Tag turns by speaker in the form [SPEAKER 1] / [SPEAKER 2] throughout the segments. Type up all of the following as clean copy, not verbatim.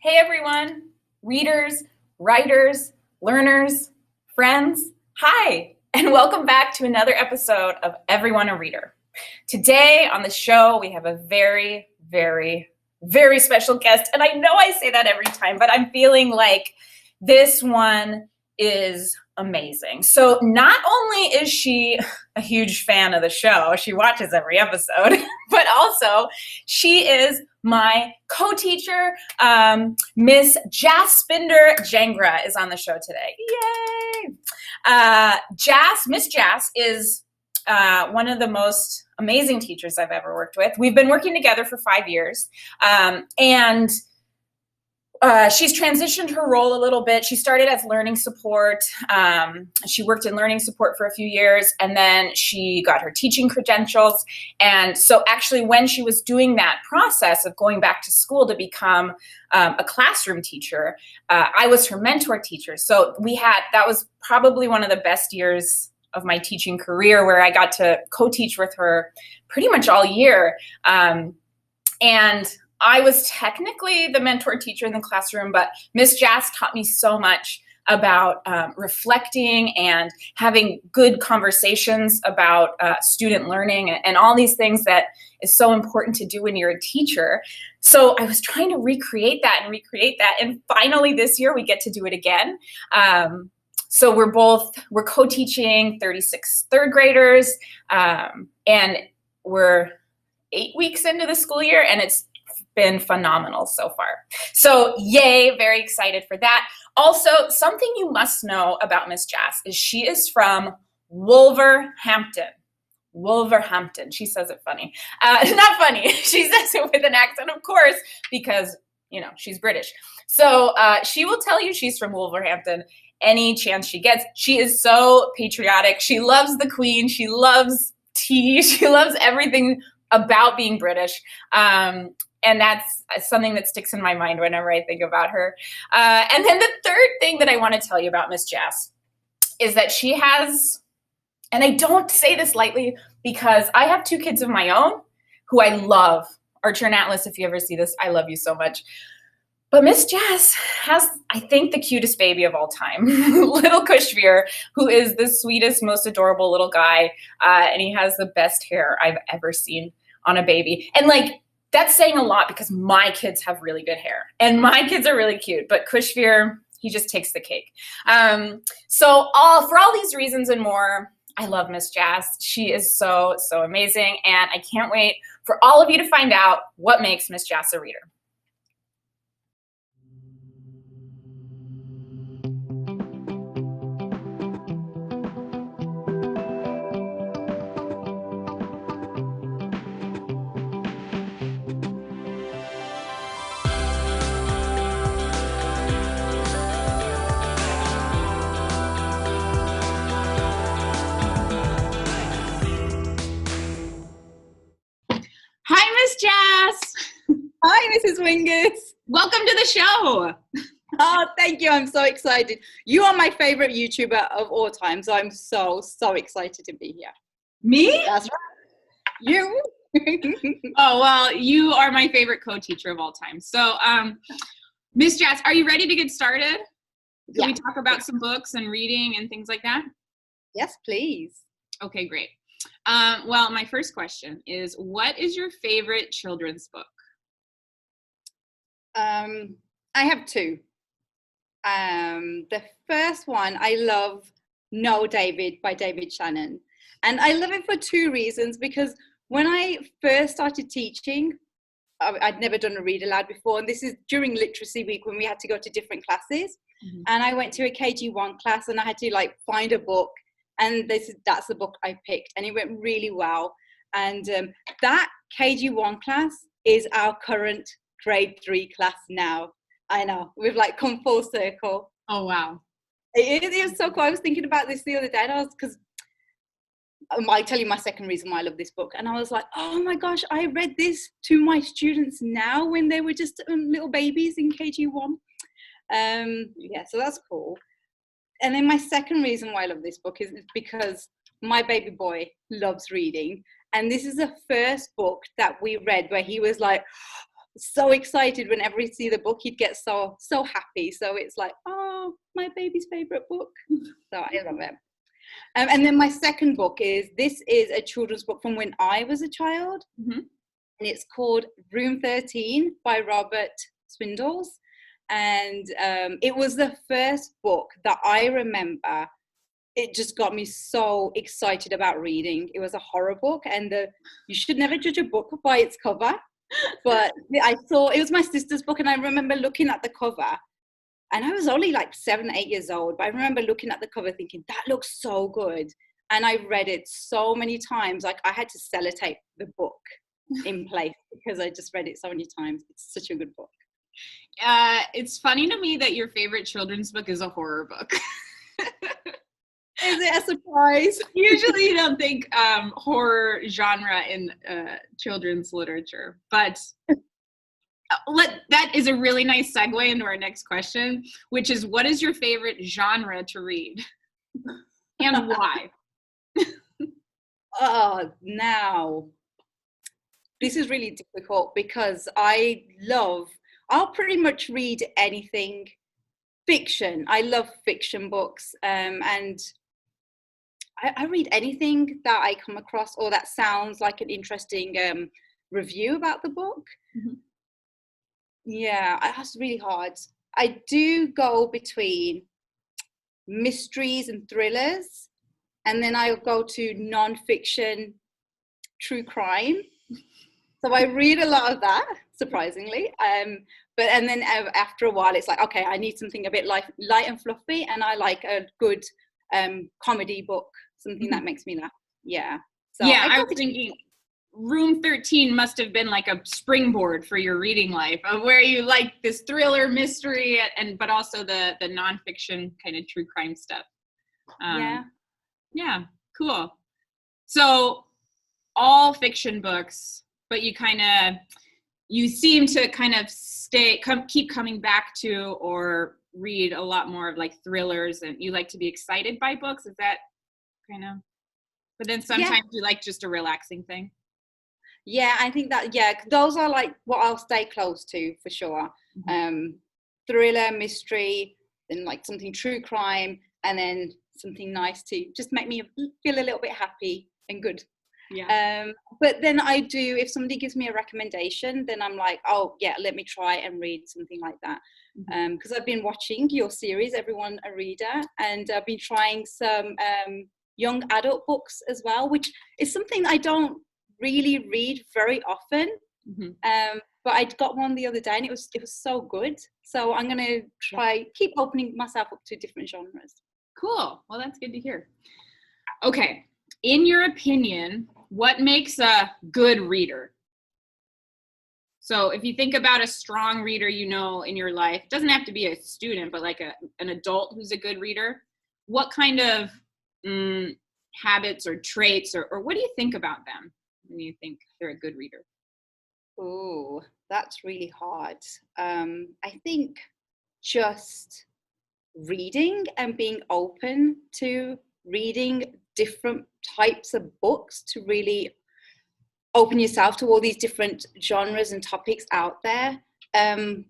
[SPEAKER 1] Hey everyone, readers, writers, learners, friends, hi, and welcome back to another episode of Everyone a Reader. Today on the show, we have a very, very, very special guest, and I know I say that every time, but I'm feeling like this one is amazing. So not only is she a huge fan of the show, she watches every episode, but also she is my co-teacher, Miss Jasbinder Jangra is on the show today. Yay! Miss Jas is one of the most amazing teachers I've ever worked with. We've been working together for 5 years, and she's transitioned her role a little bit. She started as learning support. She worked in learning support for a few years, and then she got her teaching credentials. And so actually when she was doing that process of going back to school to become a classroom teacher, I was her mentor teacher. So that was probably one of the best years of my teaching career, where I got to co-teach with her pretty much all year. And I was technically the mentor teacher in the classroom, but Miss Jas taught me so much about reflecting and having good conversations about student learning and all these things that is so important to do when you're a teacher. So I was trying to recreate that. And finally this year we get to do it again. So we're co-teaching 36 third graders, and we're 8 weeks into the school year, and it's been phenomenal so far. So yay, very excited for that. Also, something you must know about Miss Jas is she is from Wolverhampton. Wolverhampton. She says it funny. Not funny. She says it with an accent, of course, because, she's British. So she will tell you she's from Wolverhampton any chance she gets. She is so patriotic. She loves the Queen. She loves tea. She loves everything about being British. And that's something that sticks in my mind whenever I think about her. And then the third thing that I want to tell you about Miss Jas is that she has, and I don't say this lightly because I have 2 kids of my own who I love. Archer and Atlas, if you ever see this, I love you so much. But Miss Jas has, I think, the cutest baby of all time, little Kushveer, who is the sweetest, most adorable little guy. And he has the best hair I've ever seen on a baby. And that's saying a lot because my kids have really good hair and my kids are really cute, but Kushveer, he just takes the cake. For all these reasons and more, I love Miss Jas. She is so, so amazing. And I can't wait for all of you to find out what makes Miss Jas a reader. Hi, Miss Jas.
[SPEAKER 2] Hi, Mrs. Wingus.
[SPEAKER 1] Welcome to the show.
[SPEAKER 2] Oh, thank you. I'm so excited. You are my favorite YouTuber of all time, so I'm so, so excited to be here.
[SPEAKER 1] Me?
[SPEAKER 2] That's right. You.
[SPEAKER 1] Oh, well, you are my favorite co-teacher of all time. So, Miss Jas, are you ready to get started? Can we talk about some books and reading and things like that?
[SPEAKER 2] Yes, please.
[SPEAKER 1] Okay, great. Well, my first question is, what is your favorite children's book?
[SPEAKER 2] I have 2. The first one, I love No David by David Shannon. And I love it for 2 reasons, because when I first started teaching, I'd never done a read aloud before. And this is during literacy week when we had to go to different classes. Mm-hmm. And I went to a KG1 class and I had to find a book. And that's the book I picked, and it went really well. And that KG1 class is our current grade 3 class now. I know, we've come full circle.
[SPEAKER 1] Oh, wow.
[SPEAKER 2] It is so cool. I was thinking about this the other day, and because I'll tell you my second reason why I love this book. And I was like, oh my gosh, I read this to my students now when they were just little babies in KG1. So that's cool. And then my second reason why I love this book is because my baby boy loves reading. And this is the first book that we read where he was like, so excited whenever he'd see the book. He'd get so happy. So it's like, oh, my baby's favorite book. So I love it. And then my second book is a children's book from when I was a child.
[SPEAKER 1] Mm-hmm.
[SPEAKER 2] And it's called Room 13 by Robert Swindells. And it was the first book that I remember. It just got me so excited about reading. It was a horror book, and you should never judge a book by its cover. But I saw, it was my sister's book, and I remember looking at the cover, and I was only like 7, 8 years old, but I remember looking at the cover thinking, that looks so good. And I read it so many times, like I had to sellotape the book in place because I just read it so many times. It's such a good book.
[SPEAKER 1] It's funny to me that your favorite children's book is a horror book.
[SPEAKER 2] Is it a surprise?
[SPEAKER 1] Usually you don't think horror genre in children's literature, but that is a really nice segue into our next question, which is, what is your favorite genre to read and why?
[SPEAKER 2] Now this is really difficult because I'll pretty much read anything fiction. I love fiction books, and I read anything that I come across or that sounds like an interesting review about the book.
[SPEAKER 1] Mm-hmm.
[SPEAKER 2] Yeah, that's really hard. I do go between mysteries and thrillers, and then I'll go to non-fiction, true crime. So I read a lot of that, surprisingly. And then after a while, it's like, okay, I need something a bit light and fluffy, and I like a good comedy book, something that makes me laugh. Yeah. So
[SPEAKER 1] yeah, I was thinking Room 13 must have been like a springboard for your reading life, of where you like this thriller mystery but also the nonfiction kind of true crime stuff. Yeah, cool. So all fiction books, but you seem to kind of keep coming back to or read a lot more of like thrillers, and you like to be excited by books. Is that kind of, but then sometimes you like just a relaxing thing?
[SPEAKER 2] Yeah, I think that, those are like what I'll stay close to for sure. Mm-hmm. Thriller, mystery, then like something true crime, and then something nice to just make me feel a little bit happy and good.
[SPEAKER 1] Yeah.
[SPEAKER 2] But then I do, if somebody gives me a recommendation, then I'm like, oh yeah, let me try and read something like that. Because I've been watching your series, Everyone a Reader, and I've been trying some young adult books as well, which is something I don't really read very often. Mm-hmm. But I got one the other day, and it was so good. So I'm going to keep opening myself up to different genres.
[SPEAKER 1] Cool. Well, that's good to hear. Okay. In your opinion, what makes a good reader? So if you think about a strong reader, in your life, it doesn't have to be a student, but like an adult who's a good reader, what kind of habits or traits or what do you think about them when you think they're a good reader?
[SPEAKER 2] Oh, that's really hard. I think just reading and being open to reading different types of books to really open yourself to all these different genres and topics out there.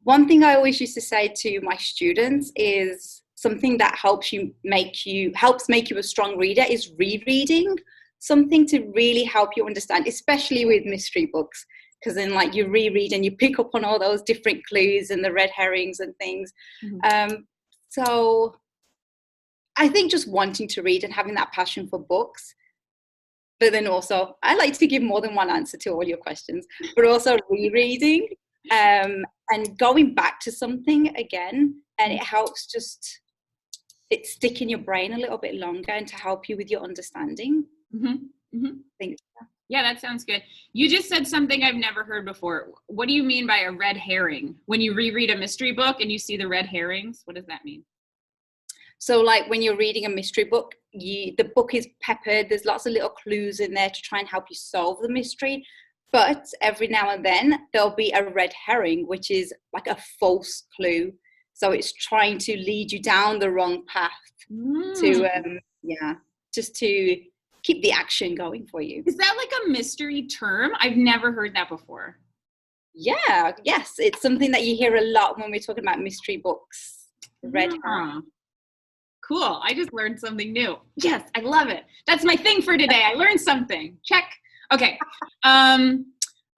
[SPEAKER 2] One thing I always used to say to my students is something that helps make you a strong reader is rereading, something to really help you understand, especially with mystery books, because then like you reread and you pick up on all those different clues and the red herrings and things. Mm-hmm. So I think just wanting to read and having that passion for books, but then also I like to give more than one answer to all your questions, but also rereading and going back to something again, and it helps it stick in your brain a little bit longer and to help you with your understanding.
[SPEAKER 1] Mm-hmm. Mm-hmm. Yeah, that sounds good. You just said something I've never heard before. What do you mean by a red herring? When you reread a mystery book and you see the red herrings, what does that mean?
[SPEAKER 2] So like when you're reading a mystery book, the book is peppered. There's lots of little clues in there to try and help you solve the mystery. But every now and then there'll be a red herring, which is like a false clue. So it's trying to lead you down the wrong path just to keep the action going for you.
[SPEAKER 1] Is that like a mystery term? I've never heard that before.
[SPEAKER 2] Yes, it's something that you hear a lot when we're talking about mystery books. Red herring.
[SPEAKER 1] Cool. I just learned something new. Yes, I love it. That's my thing for today. I learned something. Check. Okay.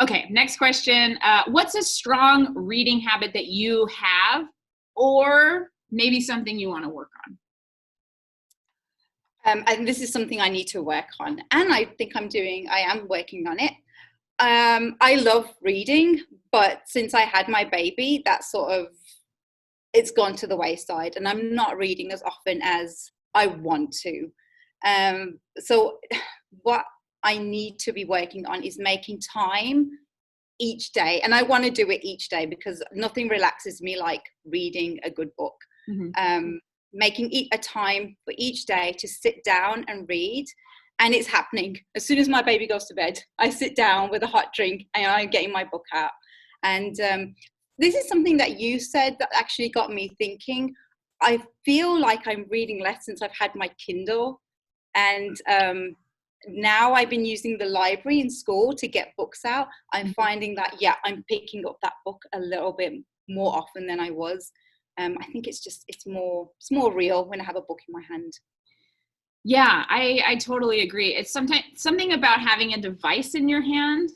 [SPEAKER 1] Okay, next question. What's a strong reading habit that you have, or maybe something you want to work on?
[SPEAKER 2] And this is something I need to work on, and I think I am working on it. I love reading, but since I had my baby, it's gone to the wayside, and I'm not reading as often as I want to. So what I need to be working on is making time each day, and I want to do it each day because nothing relaxes me like reading a good book. Mm-hmm. Making a time for each day to sit down and read. And it's happening. As soon as my baby goes to bed, I sit down with a hot drink and I'm getting my book out. And this is something that you said that actually got me thinking. I feel like I'm reading less since I've had my Kindle. And now I've been using the library in school to get books out. I'm finding that, I'm picking up that book a little bit more often than I was. I think it's more real when I have a book in my hand.
[SPEAKER 1] Yeah, I totally agree. It's something about having a device in your hand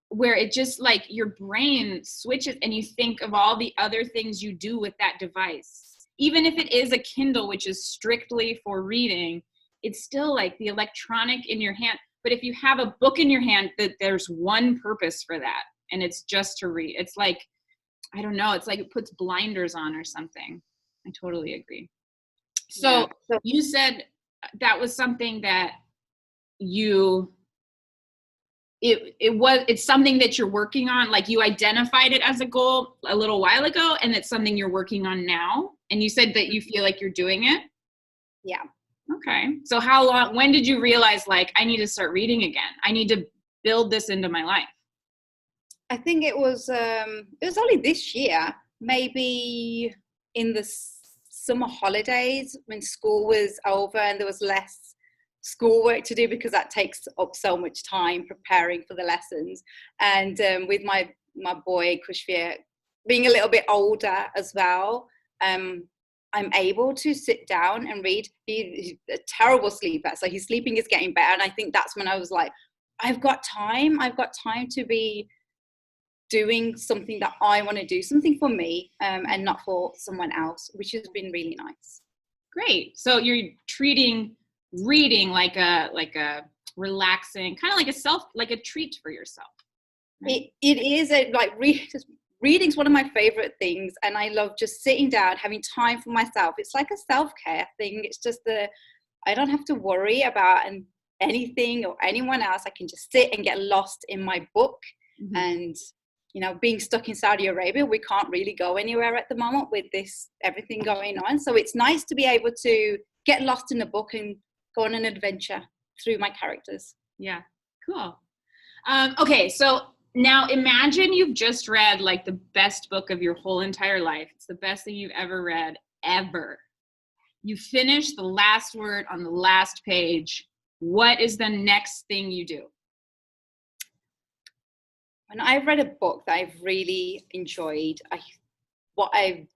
[SPEAKER 1] where it just like your brain switches and you think of all the other things you do with that device. Even if it is a Kindle, which is strictly for reading, it's still like the electronic in your hand. But if you have a book in your hand, there's one purpose for that, and it's just to read. It's like, I don't know, it's like it puts blinders on or something. I totally agree. So you said that was something that it's something that you're working on, like you identified it as a goal a little while ago, and it's something you're working on now, and you said that you feel like you're doing it.
[SPEAKER 2] Yeah. Okay.
[SPEAKER 1] So when did you realize, like, I need to start reading again, I need to build this into my life?
[SPEAKER 2] I think it was only this year, maybe in the summer holidays when school was over and there was less schoolwork to do, because that takes up so much time preparing for the lessons. And with my boy Kushvir being a little bit older as well, I'm able to sit down and read. He's a terrible sleeper, so his sleeping is getting better. And I think that's when I was like, I've got time to be doing something that I want to do, something for me, and not for someone else, which has been really nice.
[SPEAKER 1] Great. So you're treating reading like a relaxing, kind of like a treat for yourself.
[SPEAKER 2] Right? It is reading's one of my favorite things, and I love just sitting down, having time for myself. It's like a self-care thing. It's just I don't have to worry about anything or anyone else. I can just sit and get lost in my book. Mm-hmm. And being stuck in Saudi Arabia, we can't really go anywhere at the moment with everything going on. So it's nice to be able to get lost in a book and go on an adventure through my characters.
[SPEAKER 1] Yeah, cool. Okay, so now imagine you've just read like the best book of your whole entire life. It's the best thing you've ever read, ever. You finish the last word on the last page. What is the next thing you do?
[SPEAKER 2] When I've read a book that I've really enjoyed, what I've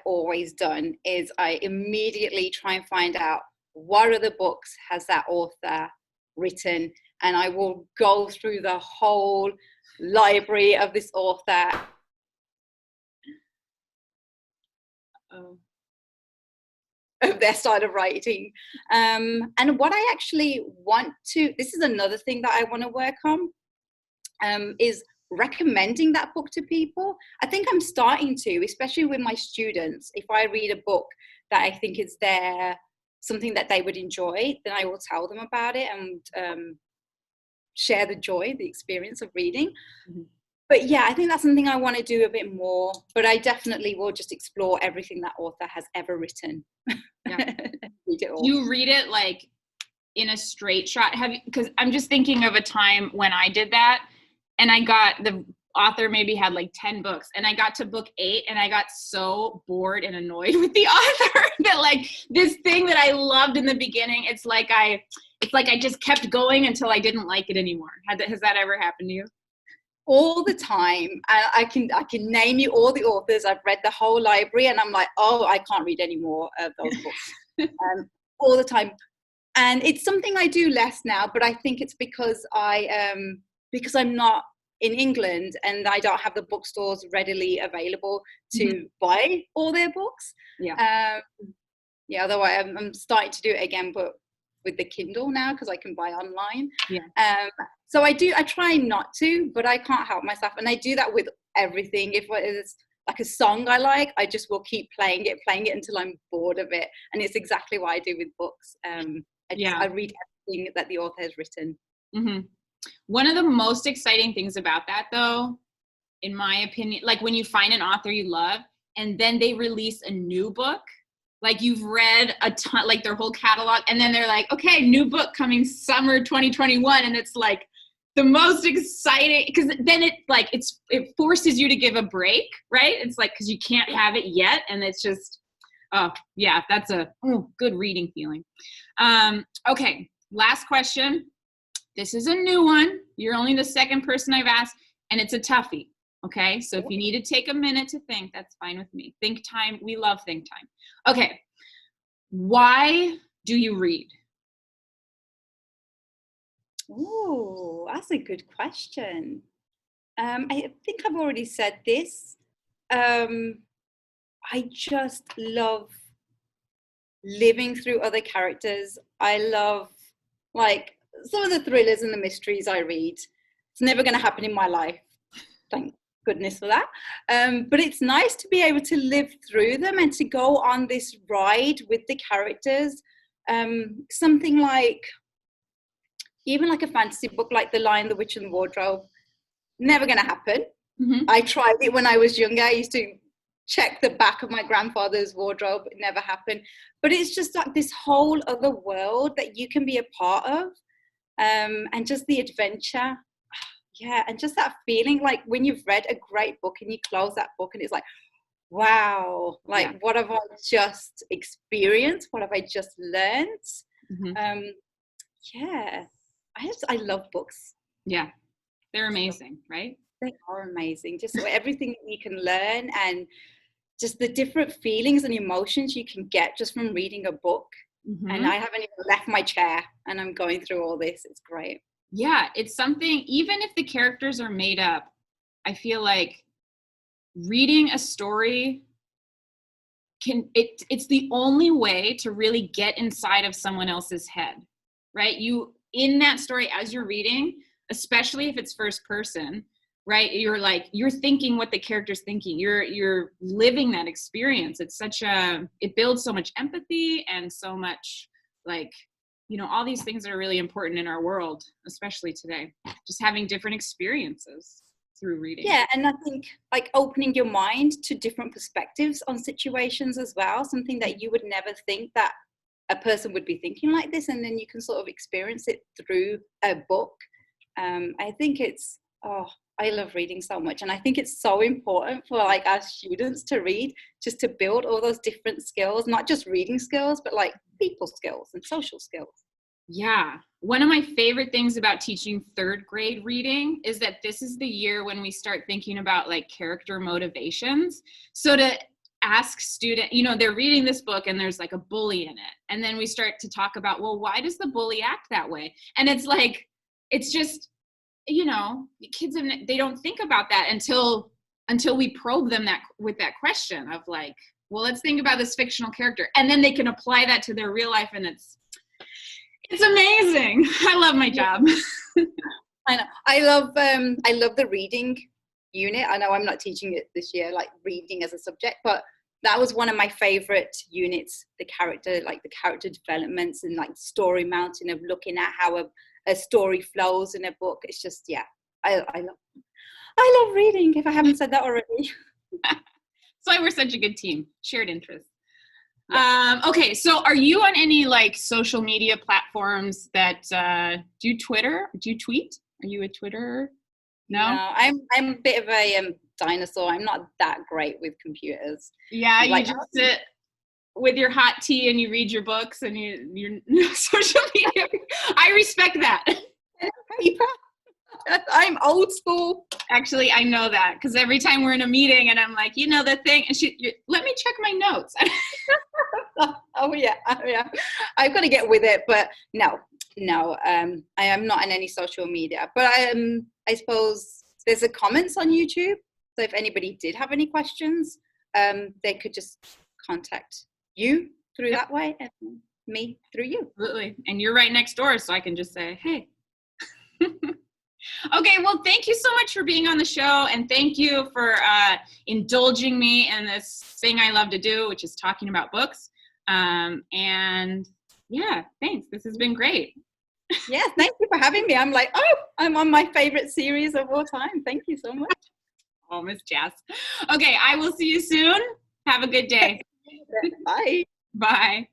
[SPEAKER 2] always done is I immediately try and find out what other books has that author written, and I will go through the whole library of this author. Of their style of writing. And what I actually this is another thing that I want to work on, is recommending that book to people. I think I'm starting to, especially with my students. If I read a book that I think is something that they would enjoy, then I will tell them about it and share the experience of reading. Mm-hmm. But yeah, I think that's something I want to do a bit more, but I definitely will just explore everything that author has ever written. Yeah.
[SPEAKER 1] You read it like in a straight shot? Because I'm just thinking of a time when I did that, and the author maybe had like 10 books, and I got to book 8 and I got so bored and annoyed with the author that like this thing that I loved in the beginning, it's like I just kept going until I didn't like it anymore. Has that ever happened to you?
[SPEAKER 2] all the time. I can name you all the authors. I've read the whole library, and I'm like, oh, I can't read any more of those books. All the time. And it's something I do less now, but I think it's because because I'm not in England and I don't have the bookstores readily available to buy all their books. Although I'm starting to do it again, but with the Kindle now, because I can buy online. So I try not to, but I can't help myself. And I do that with everything. If it's like a song I like, I just will keep playing it until I'm bored of it. And it's exactly what I do with books. I read everything that the author has written.
[SPEAKER 1] One of the most exciting things about that, though, in my opinion, like when you find an author you love and then they release a new book, like you've read a ton, like their whole catalog, and then they're like, okay, new book coming summer 2021. And it's like the most exciting, because then it forces you to give a break, right? It's like, because you can't have it yet. And it's just, that's a good reading feeling. Okay, last question. This is a new one. You're only the second person I've asked, and it's a toughie. Okay, so if you need to take a minute to think, that's fine with me. Think time, we love think time. Okay, why do you read?
[SPEAKER 2] Oh, that's a good question. I think I've already said this. I just love living through other characters. I love, like, some of the thrillers and the mysteries I read. It's never going to happen in my life. Thank goodness for that. But it's nice to be able to live through them and to go on this ride with the characters. Something like, even like a fantasy book like The Lion, the Witch and the Wardrobe, never going to happen. I tried it when I was younger. I used to check the back of my grandfather's wardrobe. It never happened. But it's just like this whole other world that you can be a part of. And just the adventure. And just that feeling, like when you've read a great book and you close that book and it's like, wow, like what have I just experienced? What have I just learned? I love books.
[SPEAKER 1] Yeah, they're amazing, right?
[SPEAKER 2] They are amazing. Just everything that you can learn, and just the different feelings and emotions you can get just from reading a book. And I haven't even left my chair and I'm going through all this. It's great.
[SPEAKER 1] Yeah, it's something, even if the characters are made up, I feel like reading a story it's the only way to really get inside of someone else's head, right? You, in that story, as you're reading, especially if it's first person, right? You're thinking what the character's thinking. You're living that experience. It builds so much empathy and so much, like, all these things are really important in our world, especially today, just having different experiences through reading.
[SPEAKER 2] Yeah, and I think like opening your mind to different perspectives on situations as well, something that you would never think that a person would be thinking like this, and then you can sort of experience it through a book. I think I love reading so much, and I think it's so important for like our students to read, just to build all those different skills, not just reading skills, but like people skills and social skills.
[SPEAKER 1] Yeah. One of my favorite things about teaching third grade reading is that this is the year when we start thinking about like character motivations. So to ask student, they're reading this book and there's like a bully in it. And then we start to talk about, well, why does the bully act that way? And it's like, it's just, kids, they don't think about that until we probe them with that question of like, well, let's think about this fictional character. And then they can apply that to their real life. And it's amazing. I love my job.
[SPEAKER 2] I know. I love the reading unit. I know I'm not teaching it this year, like reading as a subject, but that was one of my favorite units, the character developments and like story mountain of looking at how a story flows in a book. It's just, I love reading, if I haven't said that already.
[SPEAKER 1] That's why we're such a good team. Shared interests. Yeah. Okay, so are you on any like social media platforms that do you Twitter? Do you tweet? Are you a Twitterer? No,
[SPEAKER 2] I'm a bit of a dinosaur. I'm not that great with computers.
[SPEAKER 1] Yeah, you just sit with your hot tea and you read your books and your social media. I respect that.
[SPEAKER 2] I'm old school.
[SPEAKER 1] Actually, I know that because every time we're in a meeting and I'm like, you know, the thing, and let me check my notes.
[SPEAKER 2] Oh yeah. I've got to get with it, but no. I am not in any social media, but I suppose there's a comments on YouTube. So if anybody did have any questions, they could just contact you through that way and me through you.
[SPEAKER 1] Absolutely. And you're right next door, so I can just say, hey. Okay, well, thank you so much for being on the show, and thank you for indulging me in this thing I love to do, which is talking about books. And yeah, thanks. This has been great.
[SPEAKER 2] Yeah, thank you for having me. I'm like, I'm on my favorite series of all time. Thank you so much.
[SPEAKER 1] Oh, Miss Jas. Okay, I will see you soon. Have a good day.
[SPEAKER 2] Bye.
[SPEAKER 1] Bye.